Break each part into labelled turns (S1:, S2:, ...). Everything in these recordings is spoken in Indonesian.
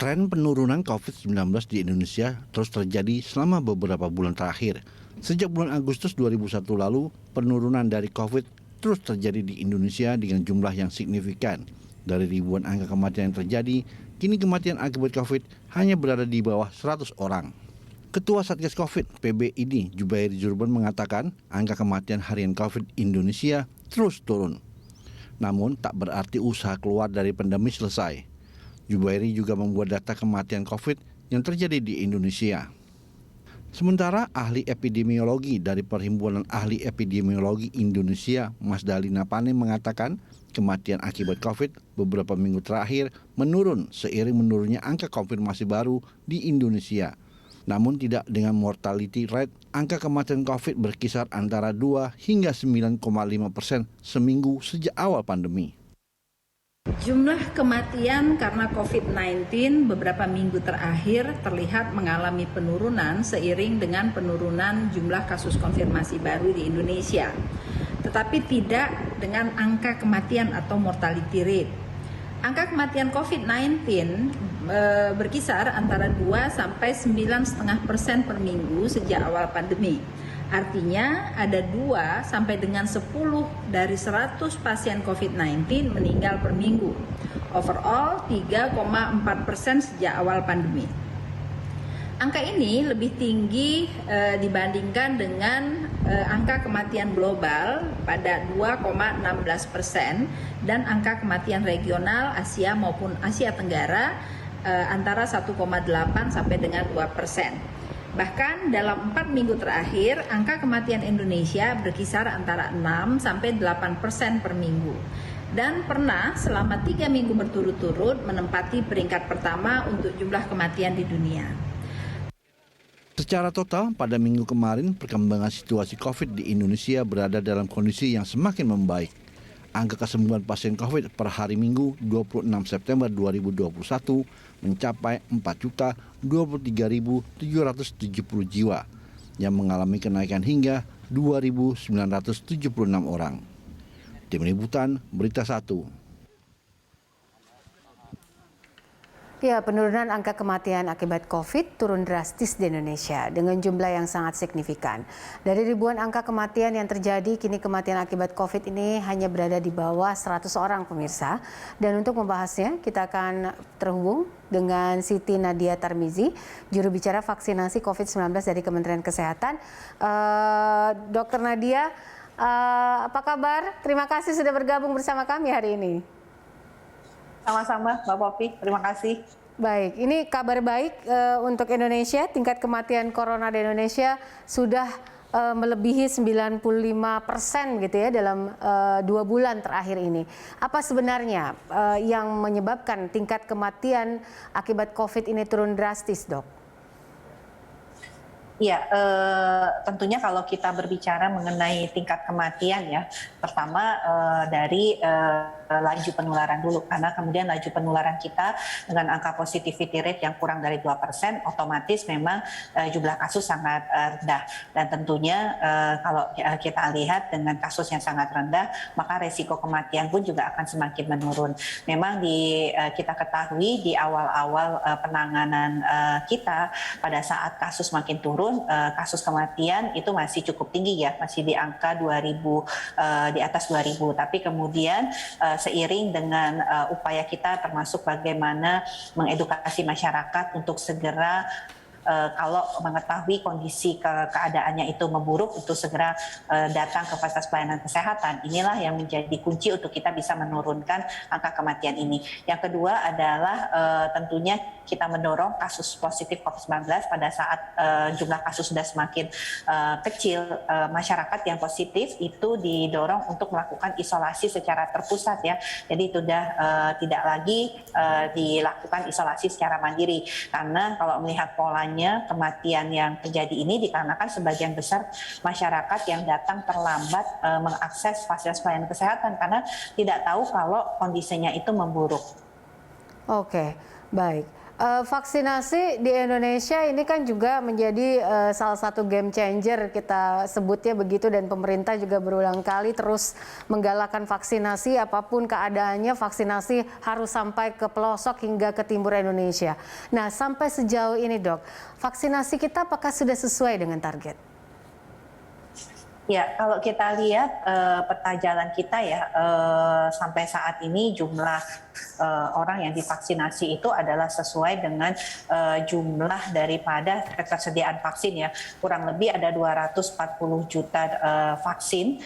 S1: Tren penurunan COVID-19 di Indonesia terus terjadi selama beberapa bulan terakhir. Sejak bulan Agustus 2001 lalu, penurunan dari COVID terus terjadi di Indonesia dengan jumlah yang signifikan. Dari ribuan angka kematian yang terjadi, kini kematian akibat COVID hanya berada di bawah 100 orang. Ketua Satgas COVID PBID Jubairi Jurban mengatakan angka kematian harian COVID Indonesia terus turun. Namun tak berarti usaha keluar dari pandemi selesai. Jubairi juga membuat data kematian COVID yang terjadi di Indonesia. Sementara ahli epidemiologi dari Perhimpunan Ahli Epidemiologi Indonesia, Mas Dalina Pane mengatakan kematian akibat COVID beberapa minggu terakhir menurun seiring menurunnya angka konfirmasi baru di Indonesia. Namun tidak dengan mortality rate, angka kematian COVID berkisar antara 2 hingga 9,5% seminggu sejak awal pandemi.
S2: Jumlah kematian karena COVID-19 beberapa minggu terakhir terlihat mengalami penurunan seiring dengan penurunan jumlah kasus konfirmasi baru di Indonesia, tetapi tidak dengan angka kematian atau mortality rate. Angka kematian COVID-19 berkisar antara 2 sampai 9,5% per minggu sejak awal pandemi. Artinya ada 2 sampai dengan 10 dari 100 pasien COVID-19 meninggal per minggu. Overall 3,4% sejak awal pandemi. Angka ini lebih tinggi dibandingkan dengan angka kematian global pada 2,16% dan angka kematian regional Asia maupun Asia Tenggara antara 1,8 sampai dengan 2%. Bahkan dalam 4 minggu terakhir, angka kematian Indonesia berkisar antara 6 sampai 8% per minggu. Dan pernah selama 3 minggu berturut-turut menempati peringkat pertama untuk jumlah kematian di dunia.
S1: Secara total, pada minggu kemarin, perkembangan situasi COVID di Indonesia berada dalam kondisi yang semakin membaik. Angka kesembuhan pasien COVID per hari Minggu 26 September 2021 mencapai 4.023.770 jiwa yang mengalami kenaikan hingga 2.976 orang. Tim Liputan Berita 1.
S3: Ya, penurunan angka kematian akibat COVID turun drastis di Indonesia dengan jumlah yang sangat signifikan. Dari ribuan angka kematian yang terjadi, kini kematian akibat COVID ini hanya berada di bawah 100 orang pemirsa. Dan untuk membahasnya, kita akan terhubung dengan Siti Nadia Tarmizi, juru bicara vaksinasi COVID-19 dari Kementerian Kesehatan. Dr. Nadia, apa kabar? Terima kasih sudah bergabung bersama kami hari ini.
S4: Sama-sama, Mbak Popi. Terima kasih.
S3: Baik, ini kabar baik untuk Indonesia. Tingkat kematian corona di Indonesia sudah melebihi 95% gitu ya dalam 2 bulan terakhir ini. Apa sebenarnya yang menyebabkan tingkat kematian akibat COVID ini turun drastis, Dok?
S4: Ya, tentunya kalau kita berbicara mengenai tingkat kematian ya, pertama dari laju penularan dulu, karena kemudian laju penularan kita dengan angka positivity rate yang kurang dari 2%, otomatis memang jumlah kasus sangat rendah. Dan tentunya kalau kita lihat dengan kasus yang sangat rendah, maka resiko kematian pun juga akan semakin menurun. Memang kita ketahui di awal-awal penanganan kita, pada saat kasus makin turun, kasus kematian itu masih cukup tinggi ya, masih di angka 2.000, di atas 2.000. Tapi kemudian seiring dengan upaya kita termasuk bagaimana mengedukasi masyarakat untuk segera kalau mengetahui kondisi keadaannya itu memburuk, untuk segera datang ke fasilitas pelayanan kesehatan. Inilah yang menjadi kunci untuk kita bisa menurunkan angka kematian ini. Yang kedua adalah tentunya kita mendorong kasus positif COVID-19 pada saat jumlah kasus sudah semakin kecil. Masyarakat yang positif itu didorong untuk melakukan isolasi secara terpusat ya. Jadi sudah tidak lagi dilakukan isolasi secara mandiri, karena kalau melihat polanya kematian yang terjadi ini dikarenakan sebagian besar masyarakat yang datang terlambat mengakses fasilitas pelayanan kesehatan karena tidak tahu kalau kondisinya itu memburuk.
S3: Oke, baik. Vaksinasi di Indonesia ini kan juga menjadi salah satu game changer, kita sebutnya begitu, dan pemerintah juga berulang kali terus menggalakkan vaksinasi, apapun keadaannya vaksinasi harus sampai ke pelosok hingga ke timur Indonesia. Nah, sampai sejauh ini Dok, vaksinasi kita apakah sudah sesuai dengan target?
S4: Ya, kalau kita lihat peta jalan kita ya, sampai saat ini jumlah orang yang divaksinasi itu adalah sesuai dengan jumlah daripada ketersediaan vaksin ya. Kurang lebih ada 240 juta vaksin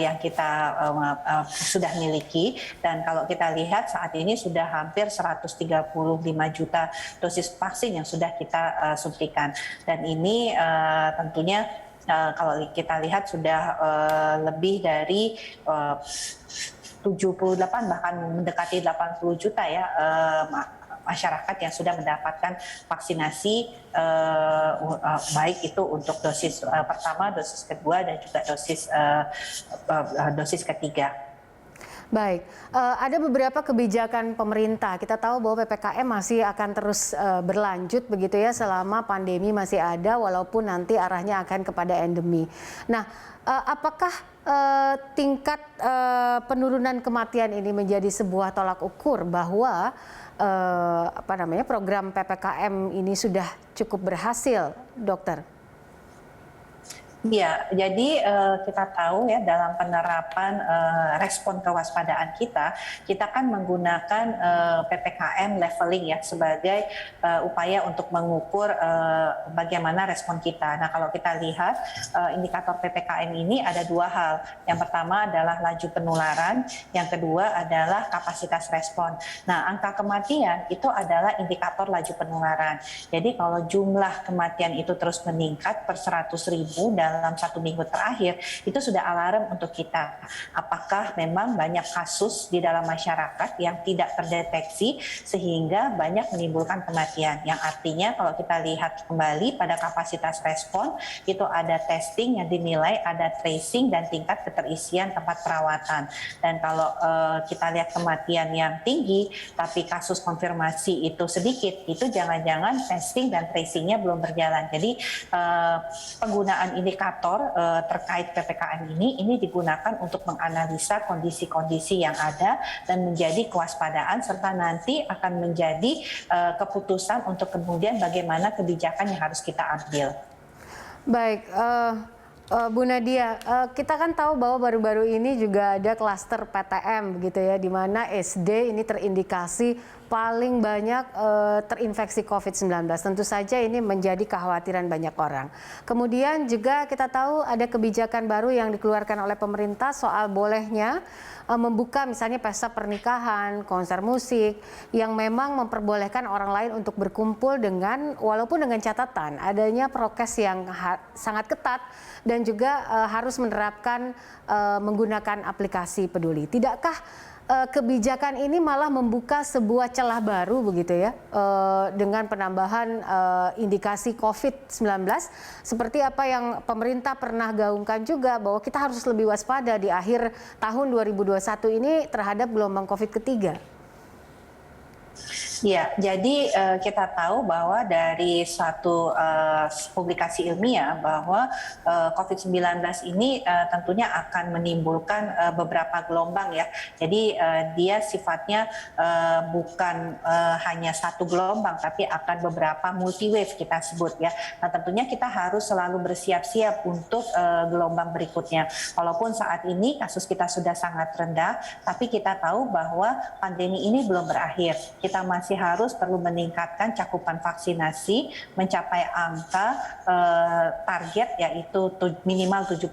S4: yang kita sudah miliki, dan kalau kita lihat saat ini sudah hampir 135 juta dosis vaksin yang sudah kita suntikan, dan ini tentunya kalau kita lihat sudah lebih dari 78 bahkan mendekati 80 juta ya masyarakat yang sudah mendapatkan vaksinasi, baik itu untuk dosis pertama, dosis kedua, dan juga dosis ketiga.
S3: Baik, ada beberapa kebijakan pemerintah. Kita tahu bahwa PPKM masih akan terus berlanjut begitu ya selama pandemi masih ada, walaupun nanti arahnya akan kepada endemi. Nah, apakah tingkat penurunan kematian ini menjadi sebuah tolak ukur bahwa program PPKM ini sudah cukup berhasil, Dokter?
S4: Ya, jadi kita tahu ya dalam penerapan respon kewaspadaan kita kan menggunakan PPKM leveling ya sebagai upaya untuk mengukur bagaimana respon kita. Nah, kalau kita lihat indikator PPKM ini ada dua hal. Yang pertama adalah laju penularan, yang kedua adalah kapasitas respon. Nah, angka kematian itu adalah indikator laju penularan. Jadi kalau jumlah kematian itu terus meningkat per 100.000 dalam 1 minggu terakhir, itu sudah alarm untuk kita. Apakah memang banyak kasus di dalam masyarakat yang tidak terdeteksi sehingga banyak menimbulkan kematian. Yang artinya kalau kita lihat kembali pada kapasitas respon, itu ada testing yang dinilai, ada tracing, dan tingkat keterisian tempat perawatan. Dan kalau kita lihat kematian yang tinggi, tapi kasus konfirmasi itu sedikit, itu jangan-jangan testing dan tracingnya belum berjalan. Jadi penggunaan indikator terkait PPKM ini digunakan untuk menganalisa kondisi-kondisi yang ada dan menjadi kewaspadaan, serta nanti akan menjadi keputusan untuk kemudian bagaimana kebijakan yang harus kita ambil.
S3: Baik, Bu Nadia, kita kan tahu bahwa baru-baru ini juga ada klaster PTM begitu ya, di mana SD ini terindikasi paling banyak terinfeksi COVID-19. Tentu saja ini menjadi kekhawatiran banyak orang. Kemudian juga kita tahu ada kebijakan baru yang dikeluarkan oleh pemerintah soal bolehnya membuka misalnya pesta pernikahan, konser musik yang memang memperbolehkan orang lain untuk berkumpul dengan, walaupun dengan catatan adanya prokes yang sangat ketat dan juga harus menerapkan menggunakan aplikasi Peduli. Tidakkah kebijakan ini malah membuka sebuah celah baru begitu ya, dengan penambahan indikasi COVID-19 seperti apa yang pemerintah pernah gaungkan juga, bahwa kita harus lebih waspada di akhir tahun 2021 ini terhadap gelombang COVID ketiga?
S4: Ya, jadi kita tahu bahwa dari suatu publikasi ilmiah bahwa COVID-19 ini tentunya akan menimbulkan beberapa gelombang ya. Jadi dia sifatnya bukan hanya satu gelombang, tapi akan beberapa multi wave kita sebut ya. Nah, tentunya kita harus selalu bersiap-siap untuk gelombang berikutnya. Walaupun saat ini kasus kita sudah sangat rendah, tapi kita tahu bahwa pandemi ini belum berakhir. Kita masih harus perlu meningkatkan cakupan vaksinasi mencapai angka target, yaitu minimal 70%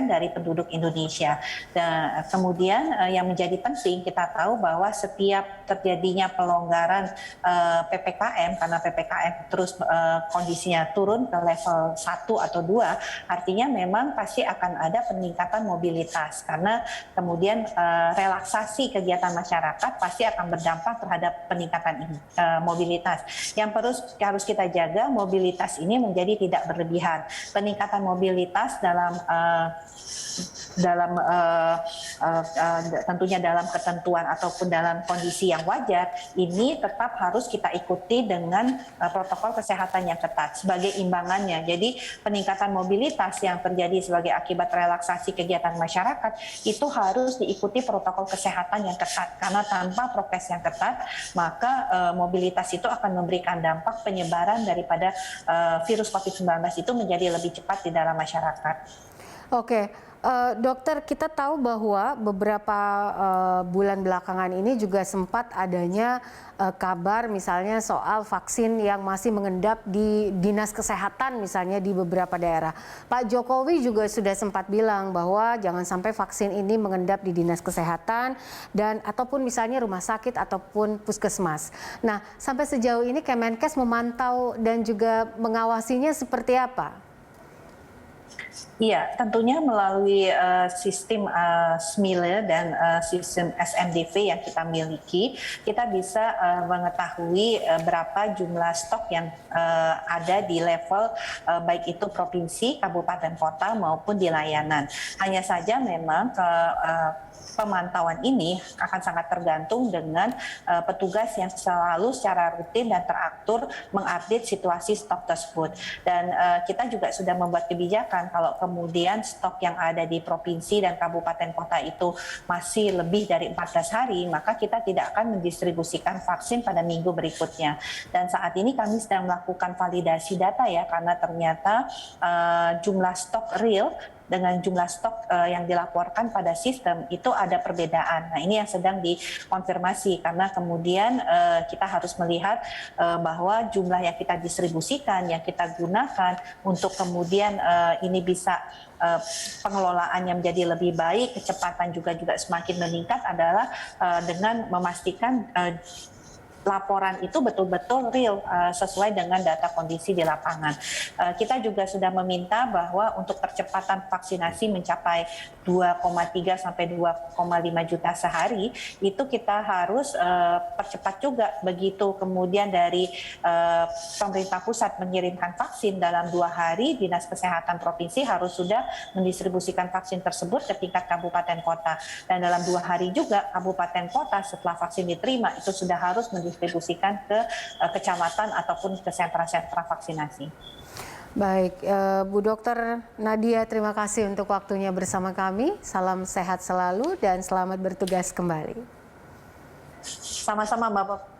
S4: dari penduduk Indonesia. Dan kemudian yang menjadi penting, kita tahu bahwa setiap terjadinya pelonggaran PPKM, karena PPKM terus kondisinya turun ke level 1 atau 2, artinya memang pasti akan ada peningkatan mobilitas, karena kemudian relaksasi kegiatan masyarakat pasti akan berdampak terhadap peningkatan peningkatan ini, mobilitas. Yang harus kita jaga mobilitas ini menjadi tidak berlebihan. Peningkatan mobilitas tentunya dalam ketentuan ataupun dalam kondisi yang wajar, ini tetap harus kita ikuti dengan protokol kesehatan yang ketat sebagai imbangannya. Jadi peningkatan mobilitas yang terjadi sebagai akibat relaksasi kegiatan masyarakat itu harus diikuti protokol kesehatan yang ketat, karena tanpa prokes yang ketat maka mobilitas itu akan memberikan dampak penyebaran daripada virus COVID-19 itu menjadi lebih cepat di dalam masyarakat.
S3: Oke. Dokter, kita tahu bahwa beberapa bulan belakangan ini juga sempat adanya kabar misalnya soal vaksin yang masih mengendap di dinas kesehatan misalnya di beberapa daerah. Pak Jokowi juga sudah sempat bilang bahwa jangan sampai vaksin ini mengendap di dinas kesehatan dan ataupun misalnya rumah sakit ataupun puskesmas. Nah, sampai sejauh ini Kemenkes memantau dan juga mengawasinya seperti apa?
S4: Iya, tentunya melalui sistem SMILE dan sistem SMDV yang kita miliki, kita bisa mengetahui berapa jumlah stok yang ada di level baik itu provinsi, kabupaten, kota maupun di layanan. Hanya saja memang pemantauan ini akan sangat tergantung dengan petugas yang selalu secara rutin dan teratur mengupdate situasi stok tersebut. Dan kita juga sudah membuat kebijakan kalau kemudian stok yang ada di provinsi dan kabupaten kota itu masih lebih dari 14 hari, maka kita tidak akan mendistribusikan vaksin pada minggu berikutnya. Dan saat ini kami sedang melakukan validasi data ya, karena ternyata jumlah stok real dengan jumlah stok yang dilaporkan pada sistem itu ada perbedaan. Nah, ini yang sedang dikonfirmasi karena kemudian kita harus melihat bahwa jumlah yang kita distribusikan, yang kita gunakan untuk kemudian ini bisa pengelolaannya menjadi lebih baik, kecepatan juga semakin meningkat adalah dengan memastikan laporan itu betul-betul real sesuai dengan data kondisi di lapangan. Kita juga sudah meminta bahwa untuk percepatan vaksinasi mencapai 2,3 sampai 2,5 juta sehari, itu kita harus percepat juga. Begitu kemudian dari pemerintah pusat mengirimkan vaksin dalam 2 hari, Dinas Kesehatan Provinsi harus sudah mendistribusikan vaksin tersebut ke tingkat kabupaten kota. Dan dalam 2 hari juga kabupaten kota setelah vaksin diterima itu sudah harus distribusikan ke kecamatan ataupun ke sentra-sentra vaksinasi.
S3: Baik, Bu Dokter Nadia, terima kasih untuk waktunya bersama kami. Salam sehat selalu dan selamat bertugas kembali.
S4: Sama-sama Mbak.